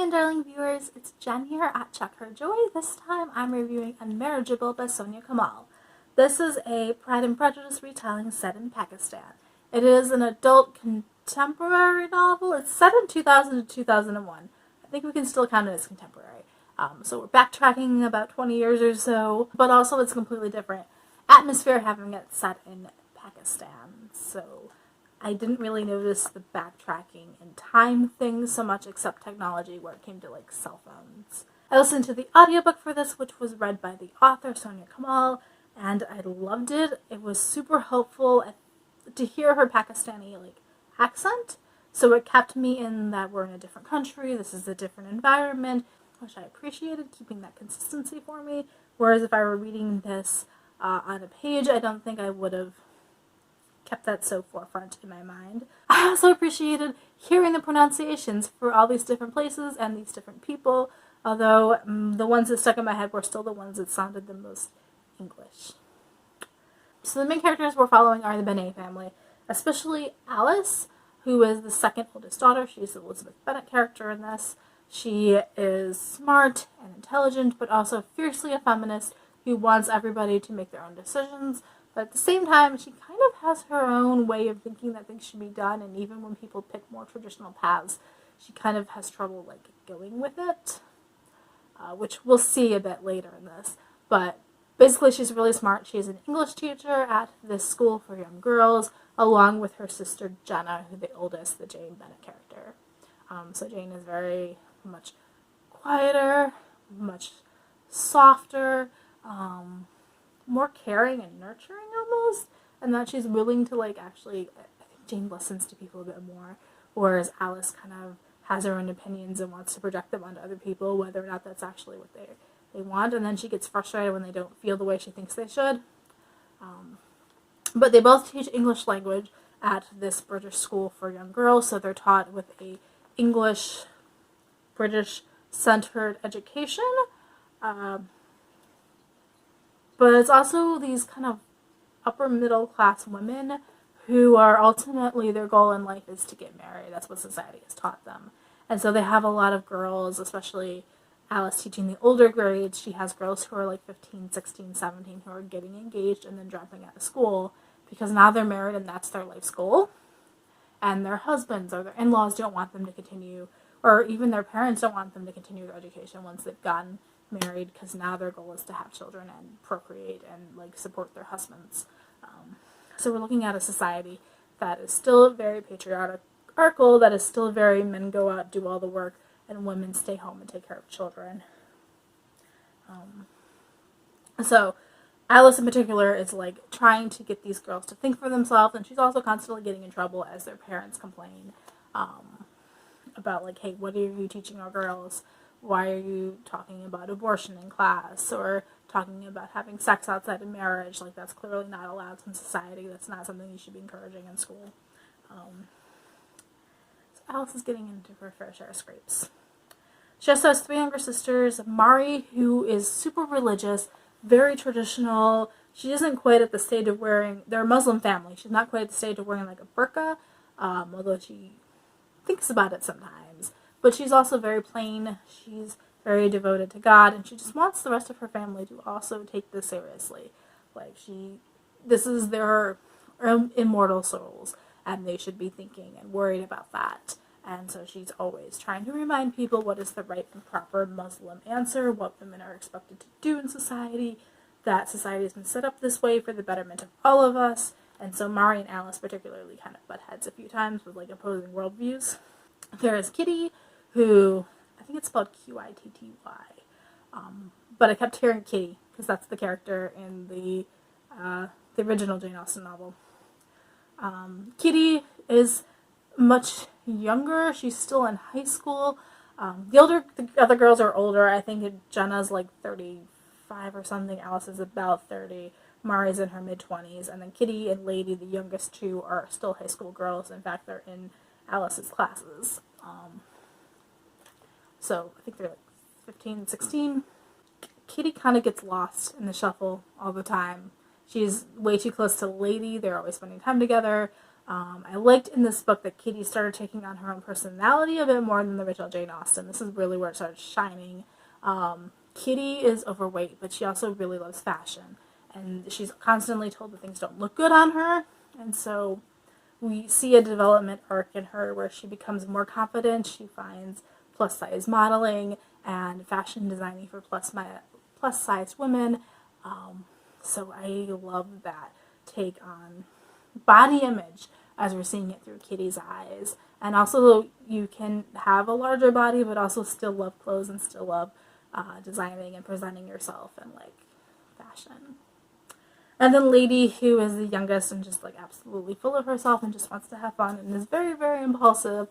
again, darling viewers, it's Jen here at Check Her Joy. This time I'm reviewing Unmarriageable by Soniah Kamal. This is a Pride and Prejudice retelling set in Pakistan. It is an adult contemporary novel. It's set in 2000 to 2001. I think we can still count it as contemporary. So we're backtracking about 20 years or so, but also it's a completely different atmosphere having it set in Pakistan. So I didn't really notice the backtracking and time things so much except technology where it came to like cell phones. I listened to the audiobook for this, which was read by the author, Soniah Kamal, and I loved it. It was super helpful to hear her Pakistani accent. So it kept me in that we're in a different country, this is a different environment, which I appreciated, keeping that consistency for me. Whereas if I were reading this on a page, I don't think I would have kept that so forefront in my mind. I also appreciated hearing the pronunciations for all these different places and these different people, although the ones that stuck in my head were still the ones that sounded the most English. So the main characters we're following are the Binat family, especially Alice, who is the second oldest daughter. She's the Elizabeth Bennet character in this. She is smart and intelligent, but also fiercely a feminist who wants everybody to make their own decisions. But at the same time, she kind of has her own way of thinking that things should be done, and even when people pick more traditional paths, she kind of has trouble going with it, which we'll see a bit later in this. But basically, she's really smart. She's an English teacher at this school for young girls, along with her sister Jena, who's the oldest, the Jena Binat character. So Jane is very much quieter, much softer, more caring and nurturing almost, and that she's willing to actually, I think Jane listens to people a bit more, whereas Alice kind of has her own opinions and wants to project them onto other people, whether or not that's actually what they want, and then she gets frustrated when they don't feel the way she thinks they should. But they both teach English language at this British school for young girls, so they're taught with a English, British-centered education. But it's also these kind of upper middle class women who are ultimately, their goal in life is to get married. That's what society has taught them. And so they have a lot of girls, especially Alice teaching the older grades. She has girls who are 15, 16, 17 who are getting engaged and then dropping out of school because now they're married and that's their life's goal. And their husbands or their in-laws don't want them to continue, or even their parents don't want them to continue their education once they've gotten married, because now their goal is to have children and procreate and support their husbands. So we're looking at a society that is still very patriarchal, that is still very men go out, do all the work, and women stay home and take care of children. So Alice in particular is trying to get these girls to think for themselves, and she's also constantly getting in trouble as their parents complain about hey, what are you teaching our girls? Why are you talking about abortion in class, or talking about having sex outside of marriage? That's clearly not allowed in society. That's not something you should be encouraging in school. So Alice is getting into her fair share of scrapes. She also has three younger sisters. Mari, who is super religious, very traditional. She isn't quite at the stage of wearing, they're a Muslim family. She's not quite at the stage of wearing a burqa, although she thinks about it sometimes. But she's also very plain, she's very devoted to God, and she just wants the rest of her family to also take this seriously. This is their immortal souls, and they should be thinking and worried about that. And so she's always trying to remind people what is the right and proper Muslim answer, what women are expected to do in society, that society has been set up this way for the betterment of all of us. And so Mari and Alice particularly kind of butt heads a few times with opposing worldviews. There is Qitty, who, I think it's spelled Qitty, but I kept hearing Kitty because that's the character in the original Jane Austen novel. Qitty is much younger. She's still in high school. The other girls are older. I think Jenna's 35 or something. Alice is about 30. Mari's in her mid-20s. And then Qitty and Lady, the youngest two, are still high school girls. In fact, they're in Alice's classes. So I think they're 15, 16. Qitty kind of gets lost in the shuffle all the time. She's way too close to Lady. They're always spending time together. I liked in this book that Qitty started taking on her own personality a bit more than the original Jane Austen. This is really where it started shining. Qitty is overweight, but she also really loves fashion. And she's constantly told that things don't look good on her. And so we see a development arc in her where she becomes more confident. She finds plus-size modeling and fashion designing for plus-sized women. So I love that take on body image as we're seeing it through Qitty's eyes. And also you can have a larger body but also still love clothes and still love designing and presenting yourself in like fashion. And then Lady, who is the youngest and just like absolutely full of herself and just wants to have fun and is very, very impulsive.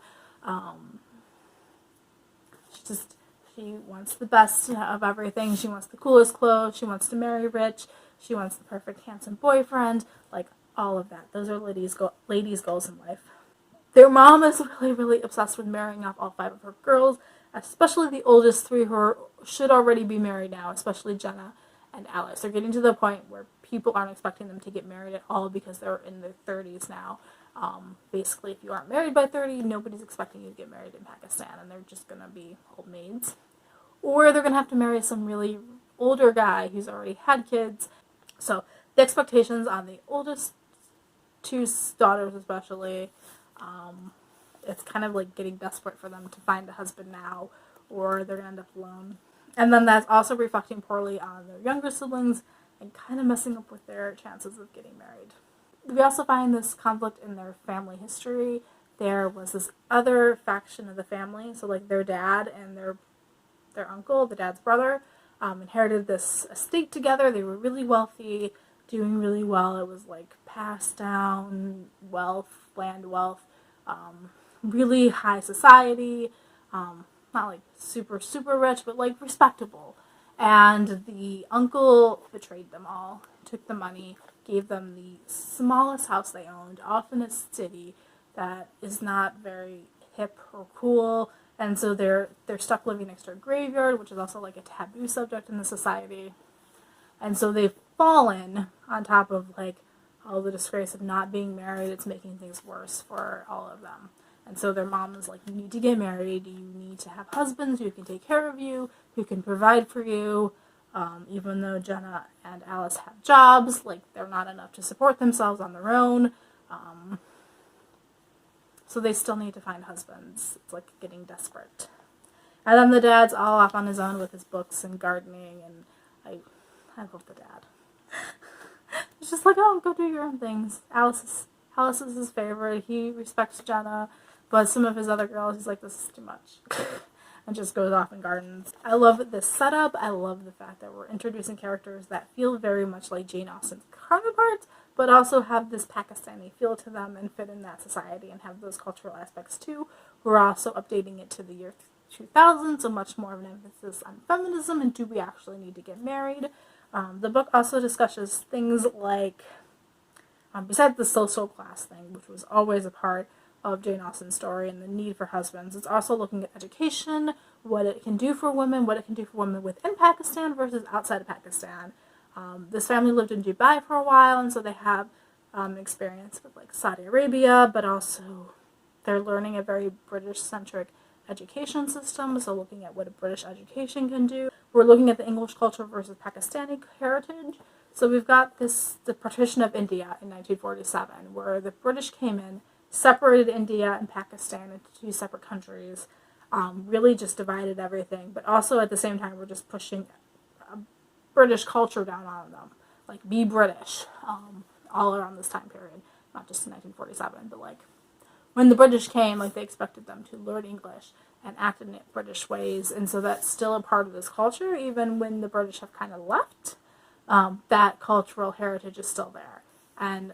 She wants the best of everything. She wants the coolest clothes. She wants to marry rich. She wants the perfect handsome boyfriend. Like all of that. Those are Lady's goals in life. Their mom is really, really obsessed with marrying off all 5 of her girls, especially the oldest 3 who should already be married now, especially Jena and Alice. They're getting to the point where people aren't expecting them to get married at all because they're in their 30s now. Basically, if you aren't married by 30, nobody's expecting you to get married in Pakistan, and they're just going to be old maids. Or they're going to have to marry some really older guy who's already had kids. So the expectations on the oldest 2 daughters especially, it's kind of like getting desperate for them to find a husband now, or they're going to end up alone. And then that's also reflecting poorly on their younger siblings and kind of messing up with their chances of getting married. We also find this conflict in their family history. There was this other faction of the family, so like their dad and their uncle, the dad's brother, inherited this estate together. They were really wealthy, doing really well. It was like passed down wealth, land wealth, really high society, not like super, super rich, but like respectable. And the uncle betrayed them all, took the money, gave them the smallest house they owned, off in a city that is not very hip or cool. And so they're stuck living next to a graveyard, which is also like a taboo subject in the society. And so they've fallen on top of like all the disgrace of not being married. It's making things worse for all of them. And so their mom is like, you need to get married. You need to have husbands who can take care of you, who can provide for you. Even though Jena and Alice have jobs, like they're not enough to support themselves on their own. So they still need to find husbands. It's like getting desperate. And then the dad's all off on his own with his books and gardening, and I love the dad. He's just like, oh, go do your own things. Alice is his favorite. He respects Jena, but some of his other girls, he's like, this is too much. And just goes off and gardens. I love this setup. I love the fact that we're introducing characters that feel very much like Jane Austen's counterparts, but also have this Pakistani feel to them and fit in that society and have those cultural aspects too. We're also updating it to the year 2000, so much more of an emphasis on feminism and do we actually need to get married. The book also discusses things like, besides the social class thing, which was always a part of Jane Austen's story and the need for husbands, it's also looking at education, what it can do for women, what it can do for women within Pakistan versus outside of Pakistan. This family lived in Dubai for a while, and so they have experience with like Saudi Arabia, but also they're learning a very British-centric education system, so looking at what a British education can do. We're looking at the English culture versus Pakistani heritage. So we've got the partition of India in 1947, where the British came in, separated India and Pakistan into 2 separate countries, really just divided everything, but also at the same time we're just pushing British culture down on them, like be British, all around this time period, not just in 1947, but like when the British came, like they expected them to learn English and act in British ways, and so that's still a part of this culture, even when the British have kind of left. That cultural heritage is still there, and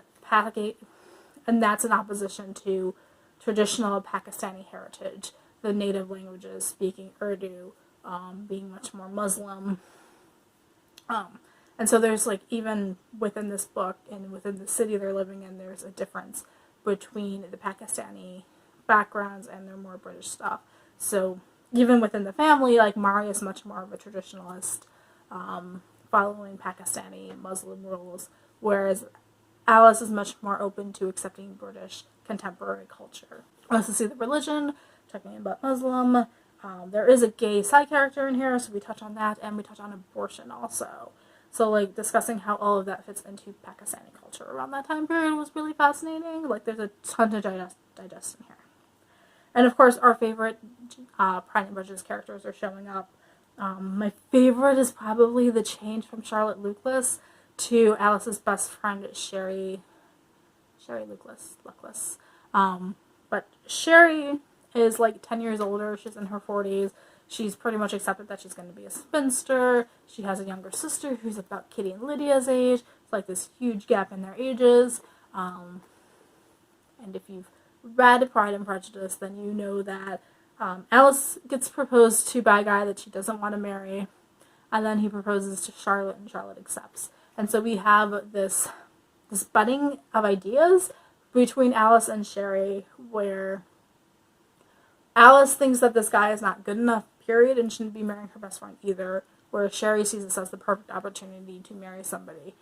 that's in opposition to traditional Pakistani heritage, the native languages, speaking Urdu, being much more Muslim. And so there's like, even within this book and within the city they're living in, there's a difference between the Pakistani backgrounds and their more British stuff. So even within the family, like Mari is much more of a traditionalist, following Pakistani Muslim rules, whereas Alice is much more open to accepting British contemporary culture. We also see the religion, talking about Muslim. There is a gay side character in here, so we touch on that, and we touch on abortion also. So, like, discussing how all of that fits into Pakistani culture around that time period was really fascinating. Like, there's a ton to digest in here. And, of course, our favorite Pride and Prejudice characters are showing up. My favorite is probably the change from Charlotte Looclus to Alice's best friend, Sherry Looclus. But Sherry is like 10 years older. She's in her 40s. She's pretty much accepted that she's going to be a spinster. She has a younger sister who's about Qitty and Lydia's age. It's like this huge gap in their ages. And if you've read Pride and Prejudice, then you know that Alice gets proposed to by a guy that she doesn't want to marry. And then he proposes to Charlotte, and Charlotte accepts. And so we have this budding of ideas between Alice and Sherry, where Alice thinks that this guy is not good enough, period, and shouldn't be marrying her best friend either, whereas Sherry sees this as the perfect opportunity to marry somebody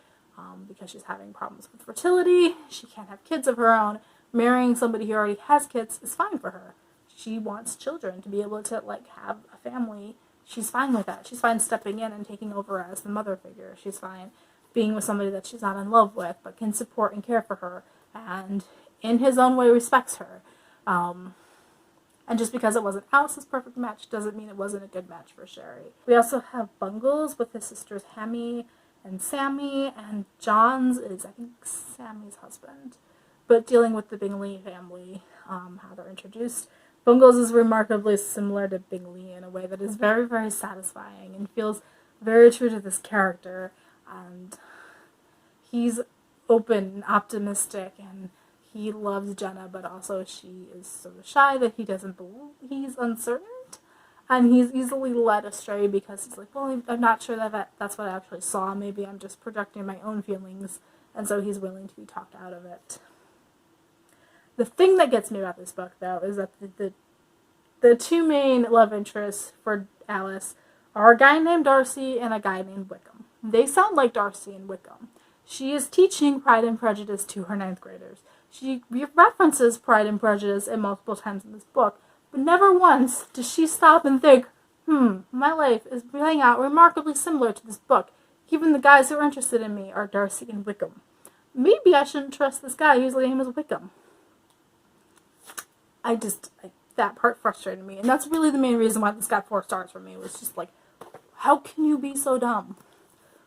because she's having problems with fertility, she can't have kids of her own. Marrying somebody who already has kids is fine for her. She wants children, to be able to, like, have a family. She's fine with that. She's fine stepping in and taking over as the mother figure. She's fine being with somebody that she's not in love with, but can support and care for her, and in his own way respects her. And just because it wasn't Alice's perfect match doesn't mean it wasn't a good match for Sherry. We also have Bungles with his sisters Hammy and Sammy, and John's is, I think, Sammy's husband, but dealing with the Bingley family, how they're introduced. Bungles is remarkably similar to Bingley in a way that is very, very satisfying and feels very true to this character. And he's open and optimistic, and he loves Jena, but also she is so shy that he doesn't believe, he's uncertain, and he's easily led astray because he's like, well, I'm not sure that that's what I actually saw, maybe I'm just projecting my own feelings, and so he's willing to be talked out of it. The thing that gets me about this book, though, is that the two main love interests for Alice are a guy named Darsee and a guy named Wickaam. They sound like Darsee and Wickaam. She is teaching Pride and Prejudice to her 9th graders. She references Pride and Prejudice multiple times in this book, but never once does she stop and think, my life is playing out remarkably similar to this book. Even the guys who are interested in me are Darsee and Wickaam. Maybe I shouldn't trust this guy whose name is Wickaam. That part frustrated me, and that's really the main reason why this got 4 stars for me. It was just like, how can you be so dumb?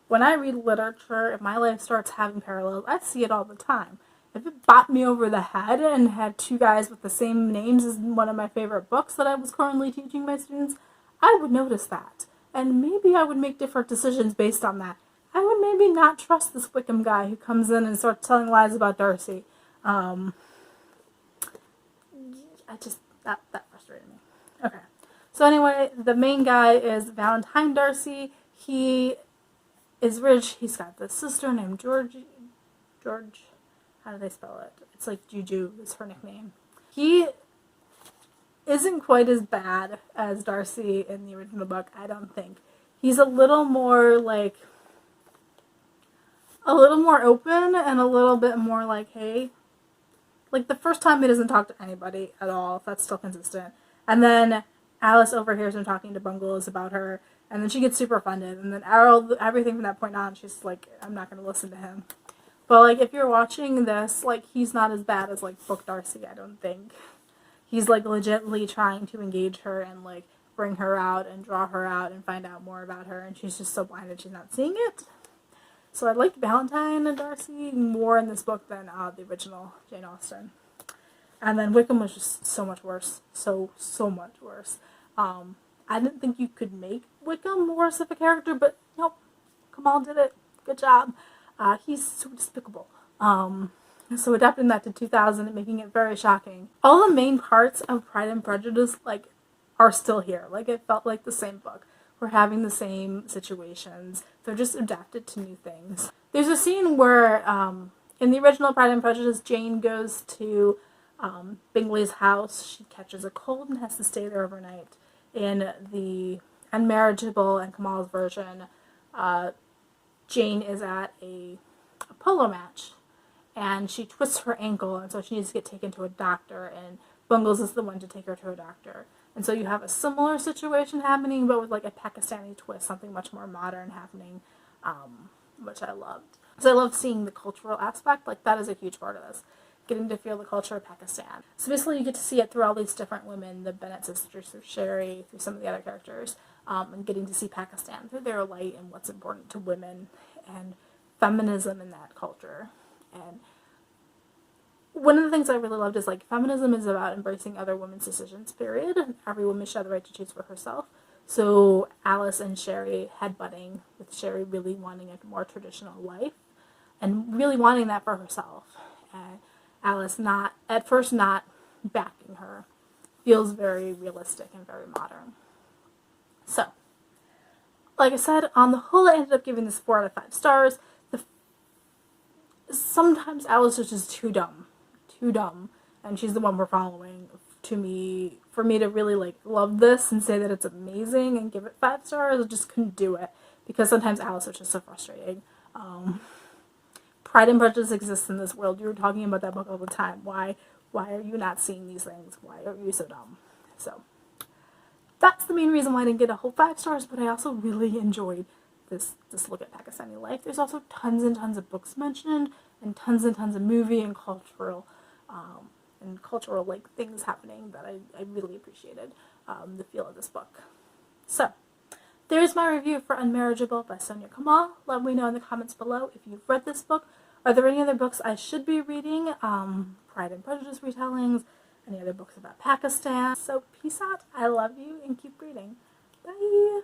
When I read literature, if my life starts having parallels, I see it all the time. If it bopped me over the head and had 2 guys with the same names as one of my favorite books that I was currently teaching my students, I would notice that. And maybe I would make different decisions based on that. I would maybe not trust this Wickham guy who comes in and starts telling lies about Darsee. That frustrated me. Okay. So anyway, the main guy is Valentine Darsee. He is rich. He's got this sister named George, how do they spell it? It's like Juju is her nickname. He isn't quite as bad as Darsee in the original book, I don't think. He's a little more open and a little bit more like, hey, like the first time he doesn't talk to anybody at all, if that's still consistent. And then Alice overhears him talking to Bungles about her, and then she gets super offended, and then everything from that point on, she's like, I'm not going to listen to him. But, like, if you're watching this, like, he's not as bad as, like, Book Darsee, I don't think. He's, like, legitimately trying to engage her and, like, bring her out and draw her out and find out more about her, and she's just so blind that she's not seeing it. So I liked Valentine and Darsee more in this book than the original Jane Austen. And then Wickham was just so much worse. So much worse. I didn't think you could make Wickham worse of a character, but nope. Kamal did it. Good job. He's so despicable. So adapting that to 2000 and making it very shocking. All the main parts of Pride and Prejudice, like, are still here. Like, it felt like the same book. We're having the same situations. They're just adapted to new things. There's a scene where, in the original Pride and Prejudice, Jane goes to Bingley's house. She catches a cold and has to stay there overnight. In the Unmarriageable and Kamal's version, Jane is at a polo match, and she twists her ankle, and so she needs to get taken to a doctor, and Bungles is the one to take her to a doctor. And so you have a similar situation happening, but with like a Pakistani twist, something much more modern happening, which I loved. So I love seeing the cultural aspect. Like, that is a huge part of this, getting to feel the culture of Pakistan. So basically you get to see it through all these different women, the Bennett sisters, through Sherry, through some of the other characters, and getting to see Pakistan through their light and what's important to women and feminism in that culture. And one of the things I really loved is, like, feminism is about embracing other women's decisions, period. Every woman should have the right to choose for herself. So Alice and Sherry headbutting, with Sherry really wanting a more traditional life and really wanting that for herself. And Alice at first not backing her, feels very realistic and very modern. So, like I said, on the whole, I ended up giving this 4 out of 5 stars. Sometimes Alice is just too dumb, and she's the one we're following. For me to really like love this and say that it's amazing and give it 5 stars, I just couldn't do it, because sometimes Alice is just so frustrating. Pride and Prejudice exists in this world. You were talking about that book all the time. Why are you not seeing these things? Why are you so dumb? So that's the main reason why I didn't get a whole 5 stars, but I also really enjoyed this look at Pakistani life. There's also tons and tons of books mentioned, and tons of movie and cultural like things happening that I really appreciated the feel of this book. So there's my review for Unmarriageable by Soniah Kamal. Let me know in the comments below if you've read this book. Are there any other books I should be reading? Pride and Prejudice retellings, any other books about Pakistan? So peace out, I love you, and keep reading. Bye!